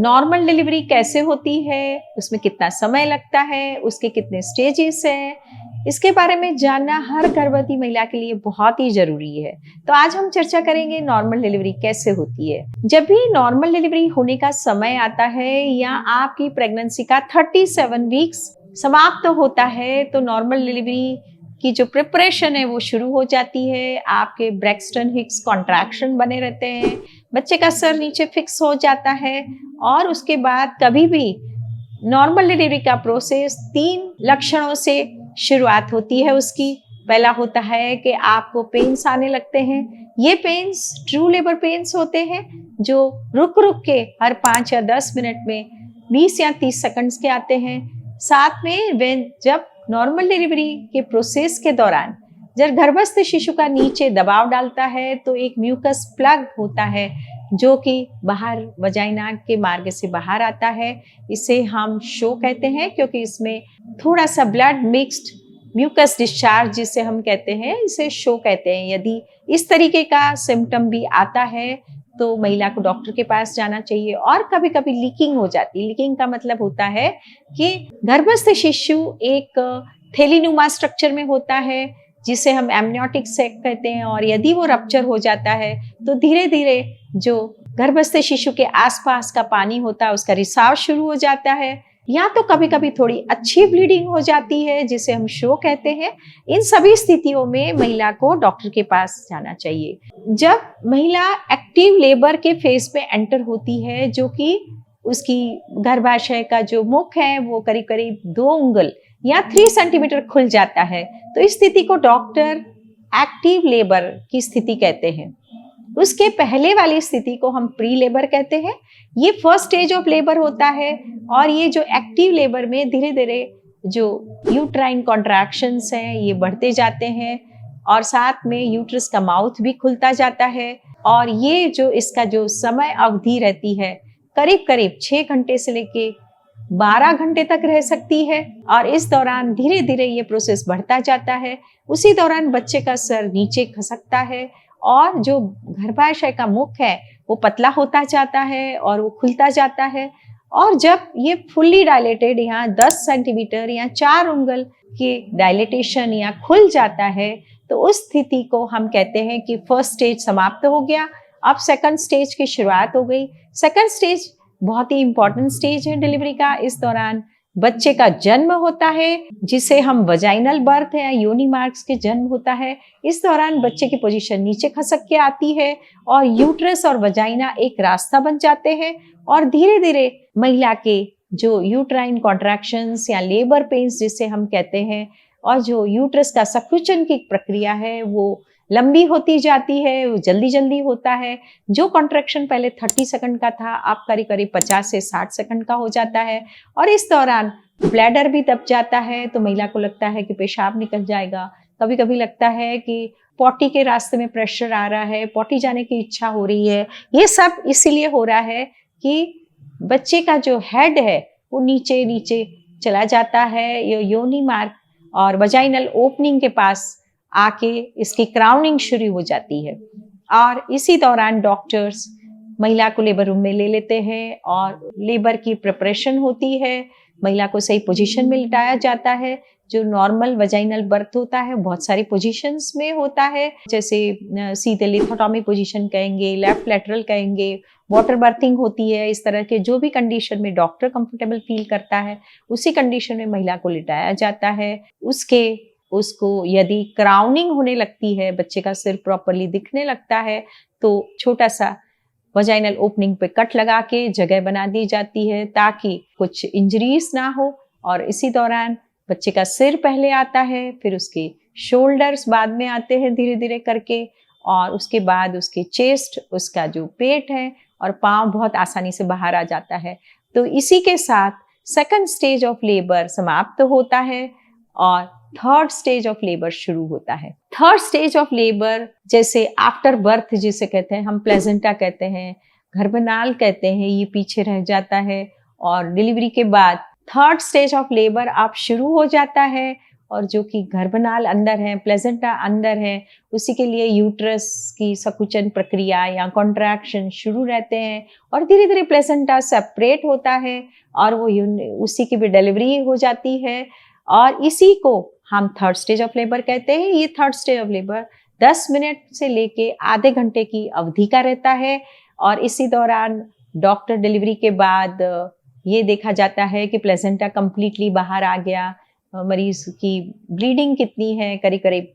Normal delivery कैसे होती है, उसमें कितना समय लगता है, उसके कितने स्टेजेस हैं, इसके बारे में जानना हर गर्भवती महिला के लिए बहुत ही जरूरी है। तो आज हम चर्चा करेंगे नॉर्मल डिलीवरी कैसे होती है। जब भी नॉर्मल डिलीवरी होने का समय आता है या आपकी प्रेगनेंसी का 37 वीक्स समाप्त होता है तो नॉर्मल डिलीवरी की जो प्रिपरेशन है वो शुरू हो जाती है। आपके ब्रैक्सटन हिक्स कॉन्ट्रैक्शन बने रहते हैं, बच्चे का सर नीचे फिक्स हो जाता है और उसके बाद कभी भी नॉर्मल डिलीवरी का प्रोसेस 3 लक्षणों से शुरुआत होती है उसकी। पहला होता है कि आपको पेन्स आने लगते हैं। ये पेन्स ट्रू लेबर पेन्स होते हैं जो रुक रुक के हर 5 या 10 मिनट में 20 या 30 सेकंड्स के आते हैं। साथ में जब नॉर्मल डिलीवरी के प्रोसेस के दौरान जब गर्भस्थ शिशु का नीचे दबाव डालता है तो एक म्यूकस प्लग होता है जो कि बाहर वजाइना के मार्ग से बाहर आता है। इसे हम शो कहते हैं क्योंकि इसमें थोड़ा सा ब्लड मिक्स्ड म्यूकस डिस्चार्ज जिसे हम कहते हैं, इसे शो कहते हैं। यदि इस तरीके का सिम्टम भी आता है तो महिला को डॉक्टर के पास जाना चाहिए। और कभी कभी लीकिंग हो जाती है। लीकिंग का मतलब होता है कि गर्भस्थ शिशु एक थैलीनुमा स्ट्रक्चर में होता है जिसे हम एमनियोटिक सैक कहते हैं, और यदि वो रप्चर हो जाता है तो धीरे धीरे जो गर्भस्थ शिशु के आसपास का पानी होता है उसका रिसाव शुरू हो जाता है, या तो कभी कभी थोड़ी अच्छी ब्लीडिंग हो जाती है जिसे हम शो कहते हैं। इन सभी स्थितियों में महिला को डॉक्टर के पास जाना चाहिए। जब महिला एक्टिव लेबर के फेज में एंटर होती है जो कि उसकी गर्भाशय का जो मुख है वो करीब करीब 2 उंगल या 3 सेंटीमीटर खुल जाता है, तो इस स्थिति को डॉक्टर एक्टिव लेबर की स्थिति कहते हैं। उसके पहले वाली स्थिति को हम प्री लेबर कहते हैं। ये फर्स्ट स्टेज ऑफ लेबर होता है और ये जो एक्टिव लेबर में धीरे धीरे जो यूट्राइन कॉन्ट्रैक्शंस हैं ये बढ़ते जाते हैं और साथ में यूट्रस का माउथ भी खुलता जाता है। और ये जो इसका जो समय अवधि रहती है करीब करीब 6 घंटे से लेके 12 घंटे तक रह सकती है, और इस दौरान धीरे धीरे ये प्रोसेस बढ़ता जाता है। उसी दौरान बच्चे का सर नीचे खसकता है और जो गर्भाशय का मुख है वो पतला होता जाता है और वो खुलता जाता है। और जब ये फुल्ली डायलेटेड यहाँ 10 सेंटीमीटर या 4 उंगल के डायलेटेशन या खुल जाता है तो उस स्थिति को हम कहते हैं कि फर्स्ट स्टेज समाप्त हो गया, अब सेकंड स्टेज की शुरुआत हो गई। सेकंड स्टेज बहुत ही इंपॉर्टेंट स्टेज है डिलीवरी का। इस दौरान बच्चे का जन्म होता है जिसे हम वजाइनल बर्थ या योनि मार्क्स के जन्म होता है। इस दौरान बच्चे की पोजीशन नीचे खसक के आती है और यूट्रस और वजाइना एक रास्ता बन जाते हैं और धीरे धीरे महिला के जो यूट्राइन कॉन्ट्रैक्शंस या लेबर पेन्स जिसे हम कहते हैं और जो यूट्रस का संकुचन की प्रक्रिया है वो लंबी होती जाती है, वो जल्दी जल्दी होता है। जो कॉन्ट्रैक्शन पहले 30 सेकंड का था अब करीब करीब 50 से 60 सेकंड का हो जाता है। और इस दौरान ब्लैडर भी दब जाता है तो महिला को लगता है कि पेशाब निकल जाएगा। कभी कभी लगता है कि पॉटी के रास्ते में प्रेशर आ रहा है, पॉटी जाने की इच्छा हो रही है। ये सब इसीलिए हो रहा है कि बच्चे का जो हेड है वो नीचे नीचे चला जाता है, ये योनि मार्ग और वजाइनल ओपनिंग के पास आके इसकी क्राउनिंग शुरू हो जाती है। और इसी दौरान डॉक्टर्स महिला को लेबर रूम में ले लेते हैं और लेबर की प्रिपरेशन होती है। महिला को सही पोजीशन में लिटाया जाता है। जो नॉर्मल वजाइनल बर्थ होता है बहुत सारी पोजीशंस में होता है, जैसे सीधे लिथोटॉमी पोजीशन कहेंगे, लेफ्ट लेटरल कहेंगे, वाटर बर्थिंग होती है। इस तरह के जो भी कंडीशन में डॉक्टर कंफर्टेबल फील करता है उसी कंडीशन में महिला को लिटाया जाता है। उसको यदि क्राउनिंग होने लगती है, बच्चे का सिर प्रॉपरली दिखने लगता है तो छोटा सा वजाइनल ओपनिंग पे कट लगा के जगह बना दी जाती है ताकि कुछ इंजरीज ना हो। और इसी दौरान बच्चे का सिर पहले आता है, फिर उसके शोल्डर्स बाद में आते हैं धीरे धीरे करके, और उसके बाद उसके चेस्ट, उसका जो पेट है और पाँव बहुत आसानी से बाहर आ जाता है। तो इसी के साथ सेकंड स्टेज ऑफ लेबर समाप्त होता है और थर्ड स्टेज ऑफ लेबर शुरू होता है। थर्ड स्टेज ऑफ लेबर जैसे आफ्टर बर्थ जिसे कहते हैं हम, प्लेजेंटा कहते हैं, गर्भनाल कहते हैं, ये पीछे रह जाता है। और डिलीवरी के बाद थर्ड स्टेज ऑफ लेबर अब शुरू हो जाता है और जो कि गर्भनाल अंदर है, प्लेसेंटा अंदर है, उसी के लिए यूट्रस की संकुचन प्रक्रिया या कॉन्ट्रैक्शन शुरू रहते हैं और धीरे-धीरे प्लेसेंटा सेपरेट होता है और वो उसी की भी डिलीवरी हो जाती है और इसी को हम थर्ड स्टेज ऑफ लेबर कहते हैं। ये third stage of labour 10 minute से लेके आधे घंटे की अवधि का रहता है और इसी दौरान डॉक्टर डिलीवरी के बाद ये देखा जाता है कि प्लेसेंटा कंप्लीटली बाहर आ गया, मरीज की ब्लीडिंग कितनी है, करीब-करीब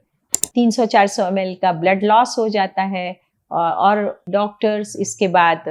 300-400 ml का ब्लड लॉस हो जाता है और डॉक्टर्स इसके बाद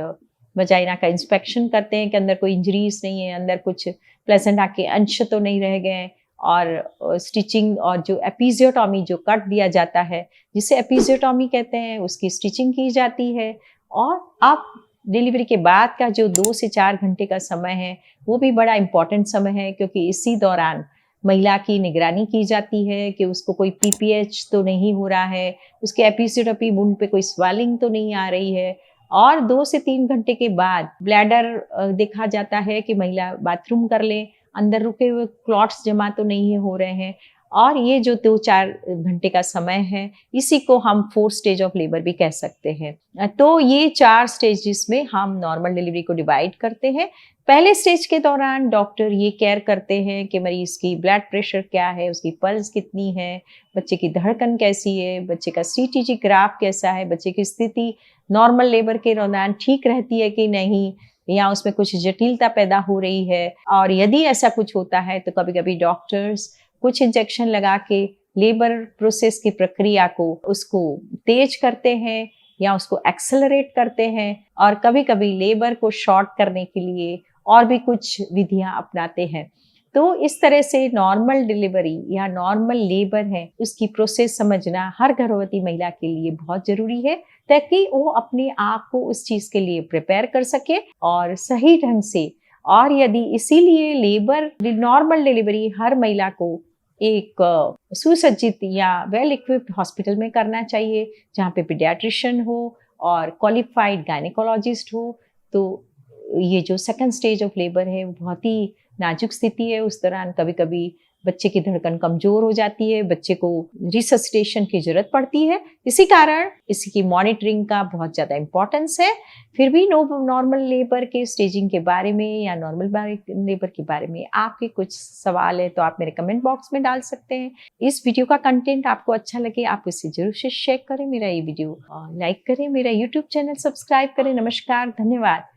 वजाइना का इंस्पेक्शन करते हैं कि अंदर कोई इंजरीज नहीं है, अंदर कुछ प्लेसेंटा के अंश तो नहीं रह गए और स्टिचिंग और जो एपिजियोटॉमी जो कट दिया जाता है जिसे एपिजियोटॉमी कहते हैं उसकी स्टिचिंग की जाती है और अब डिलीवरी के बाद का जो 2 से 4 घंटे का समय है वो भी बड़ा इम्पोर्टेंट समय है क्योंकि इसी दौरान महिला की निगरानी की जाती है कि उसको कोई पीपीएच तो नहीं हो रहा है, उसके एपिजियोटॉमी वुंड पे कोई स्वेलिंग तो नहीं आ रही है और 2 से 3 घंटे के बाद ब्लैडर देखा जाता है कि महिला बाथरूम कर ले, अंदर रुके हुए क्लॉट्स जमा तो नहीं हो रहे हैं और ये जो 2-4 घंटे का समय है इसी को हम 4th स्टेज ऑफ लेबर भी कह सकते हैं। तो ये 4 स्टेजेस में हम नॉर्मल डिलीवरी को डिवाइड करते हैं। पहले स्टेज के दौरान डॉक्टर ये केयर करते हैं कि मरीज की ब्लड प्रेशर क्या है, उसकी पल्स कितनी है, बच्चे की धड़कन कैसी है, बच्चे का सीटीजी ग्राफ कैसा है, बच्चे की स्थिति नॉर्मल लेबर के दौरान ठीक रहती है कि नहीं या उसमें कुछ जटिलता पैदा हो रही है और यदि ऐसा कुछ होता है तो कभी-कभी डॉक्टर्स कुछ इंजेक्शन लगा के लेबर प्रोसेस की प्रक्रिया को उसको तेज करते हैं या उसको एक्सेलरेट करते हैं और कभी-कभी लेबर को शॉर्ट करने के लिए और भी कुछ विधियां अपनाते हैं। तो इस तरह से नॉर्मल डिलीवरी या नॉर्मल लेबर है उसकी प्रोसेस समझना हर गर्भवती महिला के लिए बहुत जरूरी है ताकि वो अपने आप को उस चीज के लिए प्रिपेयर कर सके और सही ढंग से। और यदि इसीलिए नॉर्मल डिलीवरी हर महिला को एक सुसज्जित या वेल इक्विप्ड हॉस्पिटल में करना चाहिए जहाँ पे पीडियाट्रिशियन हो और क्वालिफाइड गायनेकोलॉजिस्ट हो। तो ये जो सेकंड स्टेज ऑफ लेबर है वो बहुत ही नाजुक स्थिति है, उस दौरान कभी-कभी बच्चे की धड़कन कमजोर हो जाती है, बच्चे को रिससिटेशन की जरूरत पड़ती है, इसी कारण इसकी मॉनिटरिंग का बहुत ज़्यादा इम्पोर्टेंस है। फिर भी नॉर्मल लेबर के स्टेजिंग के बारे में या नॉर्मल लेबर के बारे में आपके कुछ सवाल है तो आप मेरे कमेंट बॉक्स में डाल सकते हैं। इस वीडियो का कंटेंट आपको अच्छा लगे आप इसे जरूर से शेयर करें, मेरा ये वीडियो लाइक करें, मेरा यूट्यूब चैनल सब्सक्राइब करें। नमस्कार, धन्यवाद।